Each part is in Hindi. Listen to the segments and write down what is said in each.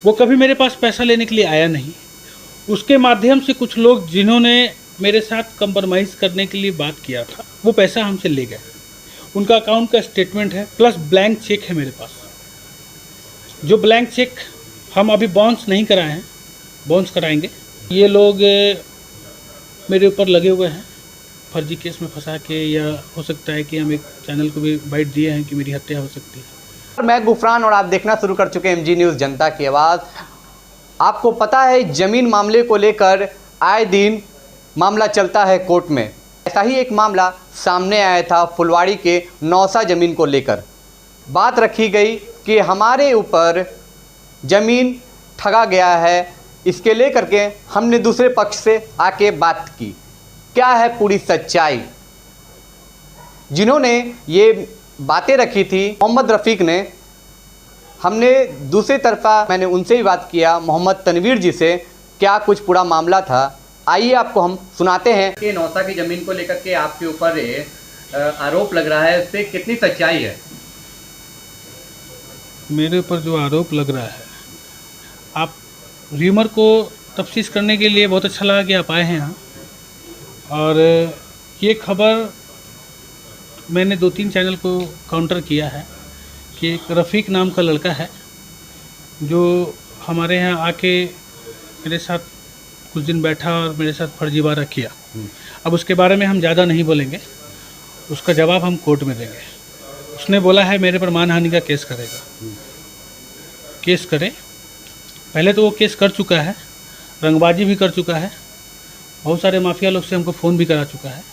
वो कभी मेरे पास पैसा लेने के लिए आया नहीं। उसके माध्यम से कुछ लोग जिन्होंने मेरे साथ कंप्रोमाइज़ करने के लिए बात किया था, वो पैसा हमसे ले गए। उनका अकाउंट का स्टेटमेंट है प्लस ब्लैंक चेक है मेरे पास। जो ब्लैंक चेक हम अभी बाउंस नहीं कराए हैं, बाउंस कराएंगे। ये लोग मेरे ऊपर लगे हुए हैं फर्जी केस में फंसा के, या हो सकता है कि हम एक चैनल को भी बाइट दिए हैं कि मेरी हत्या हो सकती है। मैं गुफरान और आप देखना शुरू कर चुके हैं MG न्यूज़ जनता की आवाज़। आपको पता है ज़मीन मामले को लेकर आए दिन मामला चलता है कोर्ट में। ऐसा ही एक मामला सामने आया था फुलवाड़ी के नौसा ज़मीन को लेकर। बात रखी गई कि हमारे ऊपर ज़मीन ठगा गया है, इसके लेकर के हमने दूसरे पक्ष से आके बात की। क्या है पूरी सच्चाई? जिन्होंने ये बातें रखी थी मोहम्मद रफ़ीक ने, हमने दूसरी तरफा मैंने उनसे भी बात किया, मोहम्मद तनवीर जी से। क्या कुछ पूरा मामला था, आइए आपको हम सुनाते हैं। कि नौसा की ज़मीन को लेकर के आपके ऊपर आरोप लग रहा है, इससे कितनी सच्चाई है? मेरे ऊपर जो आरोप लग रहा है, आप र्यूमर को तफ्तीश करने के लिए बहुत अच्छा लगा कि आप आए हैं यहाँ। और ये खबर मैंने 2-3 चैनल को काउंटर किया है कि एक रफ़ीक नाम का लड़का है जो हमारे यहाँ आके मेरे साथ कुछ दिन बैठा और मेरे साथ फर्जीवाड़ा किया। अब उसके बारे में हम ज़्यादा नहीं बोलेंगे, उसका जवाब हम कोर्ट में देंगे। उसने बोला है मेरे पर मानहानि का केस करेगा। केस करे, पहले तो वो केस कर चुका है, रंगबाजी भी कर चुका है, बहुत सारे माफिया लोग से हमको फ़ोन भी करा चुका है।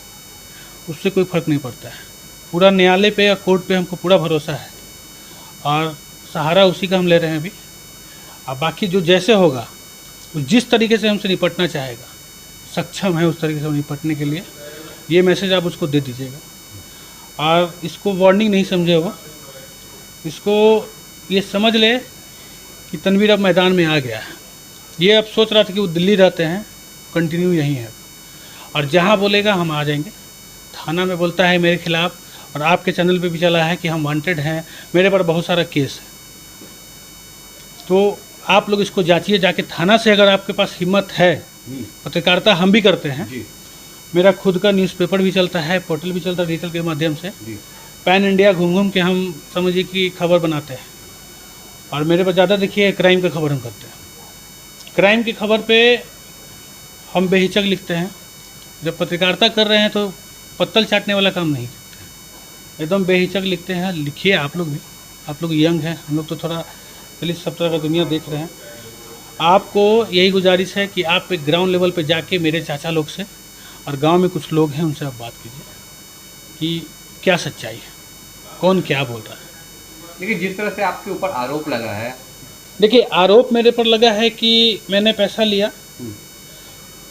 उससे कोई फ़र्क नहीं पड़ता है। पूरा न्यायालय पे या कोर्ट पे हमको पूरा भरोसा है और सहारा उसी का हम ले रहे हैं अभी। अब बाकी जो जैसे होगा, जिस तरीके से हमसे निपटना चाहेगा, सक्षम है उस तरीके से निपटने के लिए, ये मैसेज आप उसको दे दीजिएगा। और इसको वार्निंग नहीं समझे वो, इसको ये समझ ले कि तनवीर अब मैदान में आ गया है। ये अब सोच रहा था कि वो दिल्ली रहते हैं, कंटिन्यू यहीं है, और जहाँ बोलेगा हम आ जाएंगे। थाना में बोलता है मेरे खिलाफ़, और आपके चैनल पे भी चला है कि हम वांटेड हैं, मेरे पर बहुत सारा केस है। तो आप लोग इसको जांचिए जाके थाना से, अगर आपके पास हिम्मत है। पत्रकारिता हम भी करते हैं, मेरा खुद का न्यूज़पेपर भी चलता है, पोर्टल भी चलता है डिजिटल के माध्यम से। पैन इंडिया घूम घूम के हम समझिए कि खबर बनाते हैं, और मेरे पर ज़्यादा देखिए क्राइम की खबर हम करते हैं। क्राइम की खबर पे हम बेहिचक लिखते हैं। जब पत्रकारिता कर रहे हैं तो पत्तल चाटने वाला काम नहीं करते हैं, एकदम बेहिचक लिखते हैं। लिखिए आप लोग भी, आप लोग यंग हैं, हम लोग तो थोड़ा चलिए सब तरह का दुनिया देख रहे हैं। आपको यही गुजारिश है कि आप एक ग्राउंड लेवल पे जाके मेरे चाचा लोग से और गांव में कुछ लोग हैं उनसे आप बात कीजिए कि क्या सच्चाई है, कौन क्या बोल रहा है। लेकिन जिस तरह से आपके ऊपर आरोप लगा है, देखिए आरोप मेरे पर लगा है कि मैंने पैसा लिया।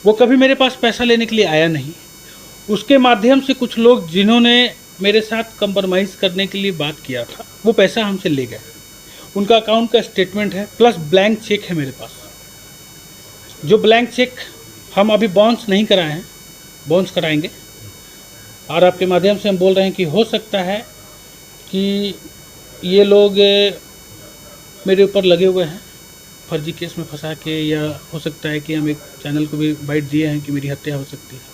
वो कभी मेरे पास पैसा लेने के लिए आया नहीं। उसके माध्यम से कुछ लोग जिन्होंने मेरे साथ कंप्रोमाइज़ करने के लिए बात किया था, वो पैसा हमसे ले गए। उनका अकाउंट का स्टेटमेंट है प्लस ब्लैंक चेक है मेरे पास। जो ब्लैंक चेक हम अभी बाउंस नहीं कराए हैं, बाउंस कराएंगे। और आपके माध्यम से हम बोल रहे हैं कि हो सकता है कि ये लोग मेरे ऊपर लगे हुए हैं फर्जी केस में फंसा के, या हो सकता है कि हम एक चैनल को भी बाइट दिए हैं कि मेरी हत्या हो सकती है।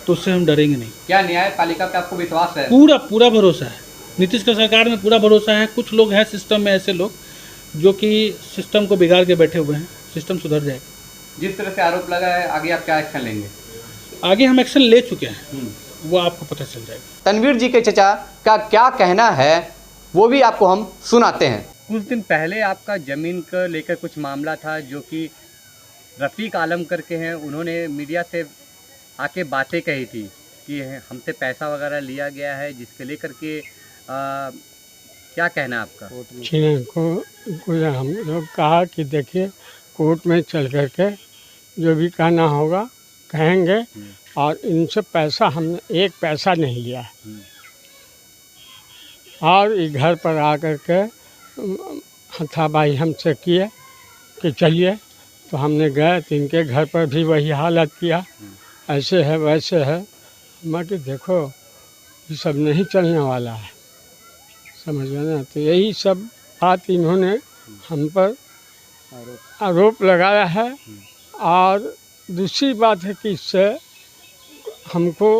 तो उससे हम डरेंगे नहीं। क्या न्यायपालिका पे आपको विश्वास है? पूरा भरोसा है। नीतीश का सरकार में पूरा भरोसा है। कुछ लोग हैं सिस्टम में, ऐसे लोग जो कि सिस्टम को बिगाड़ के बैठे हुए हैं। सिस्टम सुधर जाएगा। जिस तरह से आरोप लगा है, आगे आप क्या एक्शन लेंगे? आगे हम एक्शन ले चुके हैं, वो आपको पता चल जाएगा। तनवीर जी के चचा का क्या कहना है वो भी आपको हम सुनाते हैं। कुछ दिन पहले आपका ज़मीन को लेकर कुछ मामला था, जो कि रफ़ीक आलम करके हैं, उन्होंने मीडिया से आके बातें कही थी कि हमसे पैसा वगैरह लिया गया है, जिसके लेकर के क्या कहना है आपका? को हम लोग कहा कि देखिए कोर्ट में चल कर के जो भी कहना होगा कहेंगे, और इनसे पैसा हमने एक पैसा नहीं लिया है। और ये घर पर आकर के हथाबाई हमसे किए कि चलिए, तो हमने गए तो इनके घर पर भी वही हालत किया, ऐसे है वैसे है। मैं कि देखो ये सब नहीं चलने वाला है, समझ गए ना। तो यही सब बात इन्होंने हम पर आरोप लगाया है। और दूसरी बात है कि इससे हमको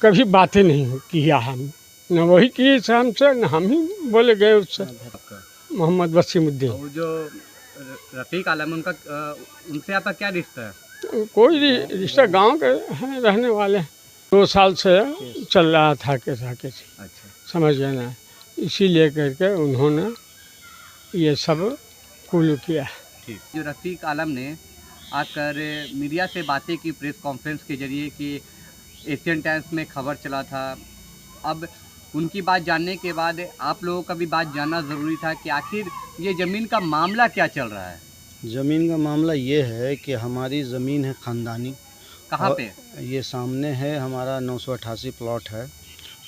कभी बातें नहीं किया, हम न वही किए इससे हमसे, न हम ही बोले गए उससे। मोहम्मद वसीमुद्दीन। और जो रफ़ीक आलम उनका उनसे आपका क्या रिश्ता है? कोई रिश्ता गांव के हैं, रहने वाले हैं। 2 साल से चल रहा था कैसा कैसे, अच्छा, समझ गए ना, इसीलिए करके उन्होंने ये सब कुल किया। ठीक। जो रफ़ीक आलम ने आकर मीडिया से बातें की प्रेस कॉन्फ्रेंस के जरिए कि एशियन टाइम्स में खबर चला था, अब उनकी बात जानने के बाद आप लोगों का भी बात जानना ज़रूरी था कि आखिर ये ज़मीन का मामला क्या चल रहा है? ज़मीन का मामला ये है कि हमारी ज़मीन है ख़ानदानी। कहाँ और पे? ये सामने है हमारा 988 प्लॉट है,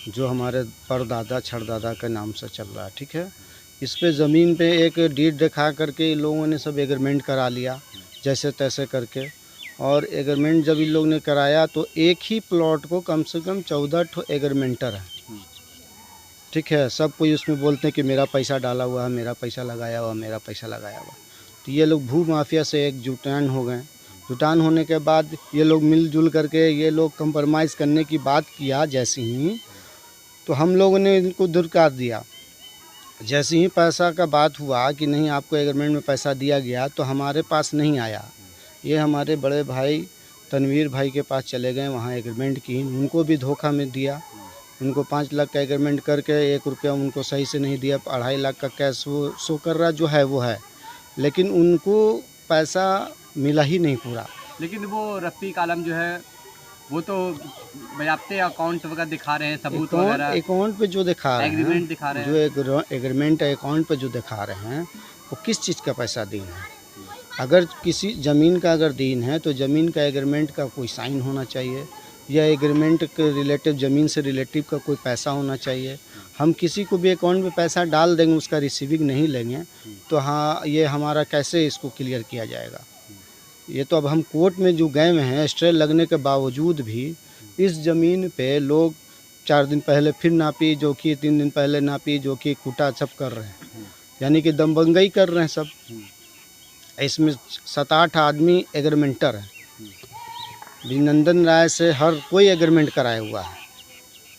जो हमारे परदादा छड़दादा के नाम से चल रहा है, ठीक है। इस पे ज़मीन पे एक डीड दिखा करके इन लोगों ने सब एग्रीमेंट करा लिया जैसे तैसे करके। और एग्रीमेंट जब इन लोग ने कराया तो एक ही प्लॉट को कम से कम 14 ठो एग्रीमेंटर है, ठीक है। सब कोई उसमें बोलते हैं कि मेरा पैसा डाला हुआ है, मेरा पैसा लगाया हुआ, मेरा पैसा लगाया हुआ। तो ये लोग भू माफिया से एक जुटान हो गए। जुटान होने के बाद ये लोग मिलजुल करके ये लोग कंप्रोमाइज़ करने की बात किया जैसे ही, तो हम लोगों ने इनको दुरकार दिया। जैसे ही पैसा का बात हुआ कि नहीं आपको एग्रीमेंट में पैसा दिया गया, तो हमारे पास नहीं आया। ये हमारे बड़े भाई तनवीर भाई के पास चले गए, वहाँ एग्रीमेंट की, उनको भी धोखा में दिया। उनको 5 लाख का एग्रीमेंट करके 1 रुपया उनको सही से नहीं दिया। 2.5 लाख का कैश वो शो कर रहा जो है वो है, लेकिन उनको पैसा मिला ही नहीं पूरा। लेकिन वो रफ़ीक आलम जो है वो तो बयाप्ते अकाउंट वगैरह दिखा रहे हैं, सबूत वगैरह, अकाउंट पे जो दिखा रहे हैं, एग्रीमेंट दिखा रहे हैं। जो एग्रीमेंट अकाउंट पे जो दिखा रहे हैं वो किस चीज़ का पैसा दीन है। अगर किसी ज़मीन का अगर दीन है तो ज़मीन का एग्रीमेंट का कोई साइन होना चाहिए, या एग्रीमेंट के रिलेटिव ज़मीन से रिलेटिव का कोई पैसा होना चाहिए। हम किसी को भी अकाउंट में पैसा डाल देंगे, उसका रिसीविंग नहीं लेंगे तो हाँ, ये हमारा कैसे इसको क्लियर किया जाएगा। ये तो अब हम कोर्ट में जो गए हुए हैं, स्टे लगने के बावजूद भी इस ज़मीन पे लोग 4 दिन पहले फिर नापी जोखी, 3 दिन पहले नापी जोखी कूटा सब कर रहे हैं, यानी कि दमबंगई कर रहे हैं सब। इसमें 7-8 आदमी एग्रीमेंटर हैं। अभिनंदन राय से हर कोई एग्रीमेंट कराया हुआ है।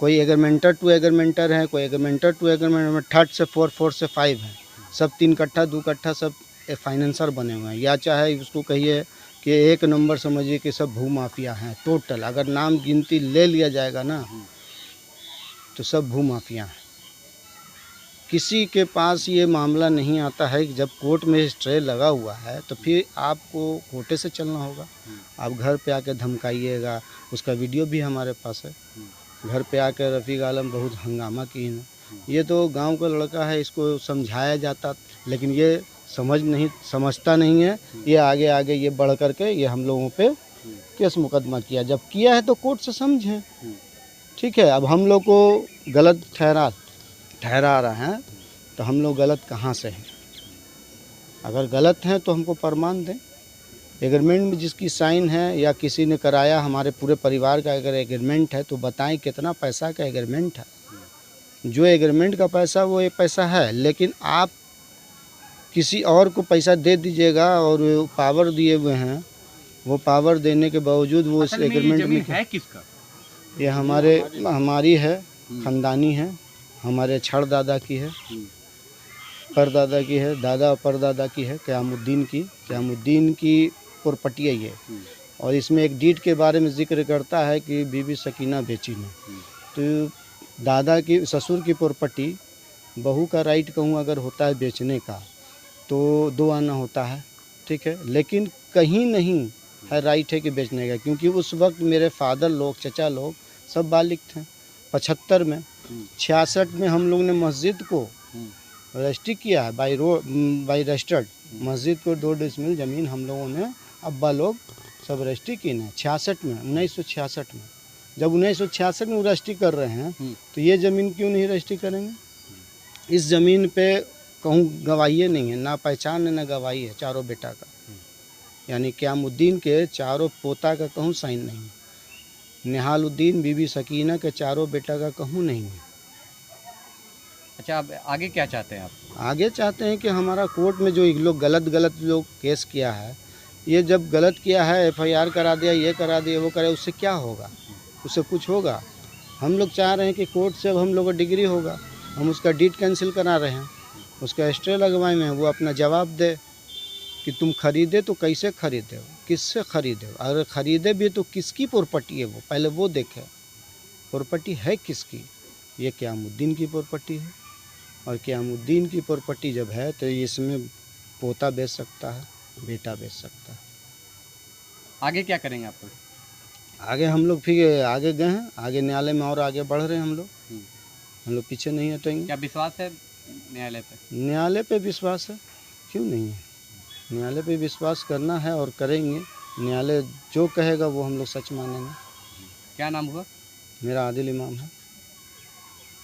कोई एग्रीमेंटर टू एग्रीमेंटर है, कोई एग्रीमेंटर टू एग्रीमेंटर, 3rd से 4, 4 से 5 है। सब 3 कट्ठा 2 कट्ठा सब फाइनेंसर बने हुए हैं, या चाहे उसको कहिए कि एक नंबर समझिए कि सब भू माफिया हैं टोटल। अगर नाम गिनती ले लिया जाएगा ना तो सब भू माफिया हैं। किसी के पास ये मामला नहीं आता है कि जब कोर्ट में स्टे लगा हुआ है तो फिर आपको कोर्टे से चलना होगा। आप घर पे आके धमकाइएगा, उसका वीडियो भी हमारे पास है। घर पे आकर रफ़ीक आलम बहुत हंगामा किए हैं। ये तो गांव का लड़का है, इसको समझाया जाता, लेकिन ये समझता नहीं है। ये आगे आगे ये बढ़ करके ये हम लोगों पे केस मुकदमा किया। जब किया है तो कोर्ट से समझें, ठीक है। अब हम लोग को गलत ठहरा रहे हैं तो हम लोग गलत कहाँ से हैं? अगर गलत हैं तो हमको प्रमाण दें। एग्रीमेंट में जिसकी साइन है या किसी ने कराया, हमारे पूरे परिवार का अगर एग्रीमेंट है तो बताएं कितना पैसा का एग्रीमेंट है। जो एग्रीमेंट का पैसा वो ये पैसा है, लेकिन आप किसी और को पैसा दे दीजिएगा और वो पावर दिए हुए हैं, वो पावर देने के बावजूद वो इस एग्रीमेंट में है किसका? ये हमारी है, ख़ानदानी है, हमारे छड़ दादा की है, परदादा की है, दादा और परदादा की है, क़यामुद्दीन की प्रॉपर्टी है ये। और इसमें एक डीड के बारे में जिक्र करता है कि बीबी सकीना बेची ने। तो दादा की ससुर की प्रॉपर्टी बहू का राइट कहूँ अगर होता है बेचने का तो 2 आना होता है, ठीक है। लेकिन कहीं नहीं है राइट है कि बेचने का, क्योंकि उस वक्त मेरे फादर लोग, चचा लोग सब बालिग थे। 75 में 66 में हम लोग ने मस्जिद को रजिस्ट्री किया है बाई रजिस्टर्ड। मस्जिद को 2 डिसमिल ज़मीन हम लोगों ने अब्बा लोग सब रजिस्ट्री की है 66 में, 1966 में। जब 1966 में रजिस्ट्री कर रहे हैं तो ये ज़मीन क्यों नहीं रजिस्ट्री करेंगे? इस ज़मीन पे कहूँ गवाही नहीं है, ना पहचान है ना गवाही है चारों बेटा का, यानी क़यामुद्दीन के चारों पोता का कहूँ साइन नहीं है, निहालुद्दीन बीबी सकीना के चारों बेटा का कहूँ नहीं है। अच्छा, अब आगे क्या चाहते हैं आप? आगे चाहते हैं कि हमारा कोर्ट में जो लोग गलत लोग केस किया है, ये जब गलत किया है, एफआईआर करा दिया, ये करा दिया, वो करा, उससे क्या होगा? उससे कुछ होगा? हम लोग चाह रहे हैं कि कोर्ट से अब हम लोग का डिग्री होगा, हम उसका डीड कैंसिल करा रहे हैं, उसका स्टे लगवाए हुए हैं, वो अपना जवाब दे कि तुम खरीदे तो कैसे खरीदे हो, किससे खरीदे हो, अगर खरीदे भी तो किसकी प्रॉपर्टी है वो, पहले वो देखें प्रॉपर्टी है किसकी। ये क़यामुद्दीन की प्रॉपर्टी है, और क़यामुद्दीन की प्रॉपर्टी जब है तो इसमें पोता बेच सकता है, बेटा बेच सकता है। आगे क्या करेंगे आप लोग? आगे हम लोग फिर आगे गए हैं, आगे न्यायालय में और आगे बढ़ रहे हैं हम लोग पीछे नहीं हटेंगे। क्या विश्वास है न्यायालय पे? न्यायालय पे विश्वास है, क्यों नहीं है? न्यायालय पे विश्वास करना है और करेंगे। न्यायालय जो कहेगा वो हम लोग सच मानेंगे। क्या नाम हुआ? मेरा आदिल इमाम है।